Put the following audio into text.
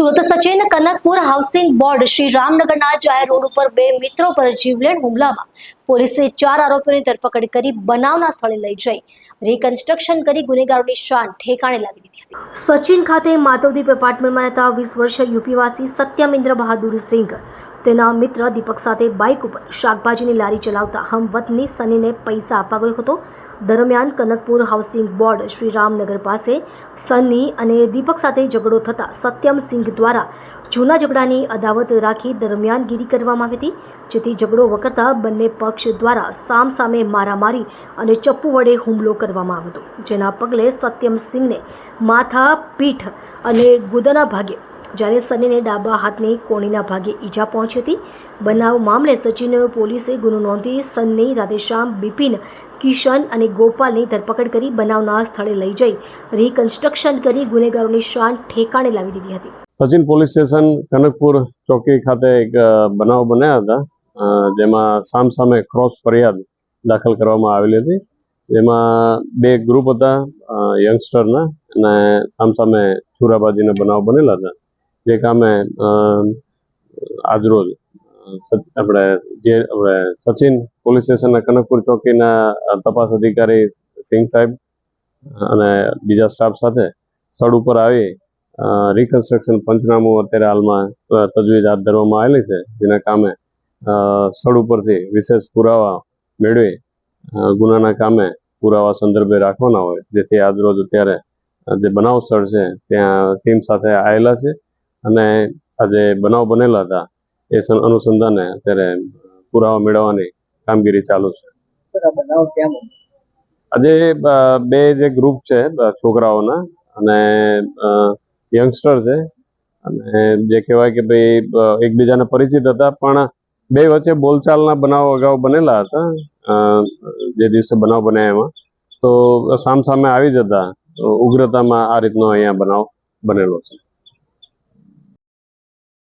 Surat Sachin Kanakpur housing board Shri રામનગરના જાહેર road ઉપર બે મિત્રો પર જીવલેણ હુમલામાં પોલીસે 4 આરોપીઓની ધરપકડ કરી બનાવના સ્થળે લઈ જઈ રિકન્સ્ટ્રક્શન કરી ગુનેગારોની શાન ઠેકાણે લાવી દીધી હતી। સચિન ખાતે માધવદીપ એપાર્ટમેન્ટમાં રહેતા 20 વર્ષીય યુપીવાસી સત્યમેન્દ્ર બહાદુર સિંઘ તેના મિત્ર દીપક સાથે બાઇક ઉપર શાકભાજીની લારી ચલાવતા હમવતની સનીને પૈસા આપવા ગયો હતો। દરમિયાન કનકપુર હાઉસિંગ બોર્ડ શ્રી રામનગર પાસે સની અને દીપક સાથે ઝઘડો થતા સત્યમ સિંઘ દ્વારા જૂના ઝઘડાની અદાવત રાખી દરમિયાનગીરી કરવામાં આવી હતી, જેથી ઝઘડો વકરતા બંને પક્ષ દ્વારા સામસામે મારામારી અને ચપ્પુ વડે હુમલો કરવામાં આવ્યો હતો, જેના પગલે સત્યમ સિંઘને માથા, પીઠ અને ગુદાના ભાગે જ્યારે સનીને ડાબા હાથની કોણીના ભાગે ઈજા પહોંચી હતી। બનાવ મામલે સચિન પોલીસે ગુનો નોંધી સની, રાધેશ્યામ, બિપિન, કિશન અને ગોપાલની ધરપકડ કરી બનાવના સ્થળે લઈ જઈ રિકન્સ્ટ્રક્શન કરી ગુનેગારોની શાન ઠેકાણે લાવી દીધી હતી। સચિન પોલીસ સ્ટેશન કનકપુર ચોકી ખાતે એક બનાવ બન્યા હતા, જેમાં સામસામે ક્રોસ ફરિયાદ દાખલ કરવામાં આવેલી હતી। જેમાં બે ગ્રુપ હતા યંગસ્ટરના અને સામસામે છુરાબાજીના બનાવ બનેલા હતા। જે કામે આજરોજ સચિન પોલીસ સ્ટેશનના કનકપુર ચોકીના તપાસ અધિકારી સિંઘ સાહેબ અને બીજા સ્ટાફ સાથે સ્થળ ઉપર આવી રિકન્સ્ટ્રક્શન પંચનામું અત્યારે હાલમાં તજવીજ હાથ ધરવામાં આવેલી છે, જેના કામે સ્થળ ઉપરથી વિશેષ પુરાવા મેળવી ગુનાના કામે પુરાવા સંદર્ભે રાખવાના હોય, જેથી આજરોજ અત્યારે જે બનાવ સ્થળ છે ત્યાં ટીમ સાથે આવેલા છે અને આજે બનાવ બનેલા હતા એ અનુસંધાને અત્યારે પુરાવા મેળવવાની કામગીરી ચાલુ છે। આજે બે જે ગ્રુપ છે છોકરાઓના અને યંગસ્ટર છે અને જે કહેવાય કે ભાઈ એકબીજાને પરિચિત હતા, પણ બે વચ્ચે બોલચાલના બનાવ અગાઉ બનેલા હતા। જે દિવસે બનાવ બન્યા એમાં તો સામસામે આવી જતા ઉગ્રતામાં આ રીતનો અહીંયા બનાવ બનેલો છે।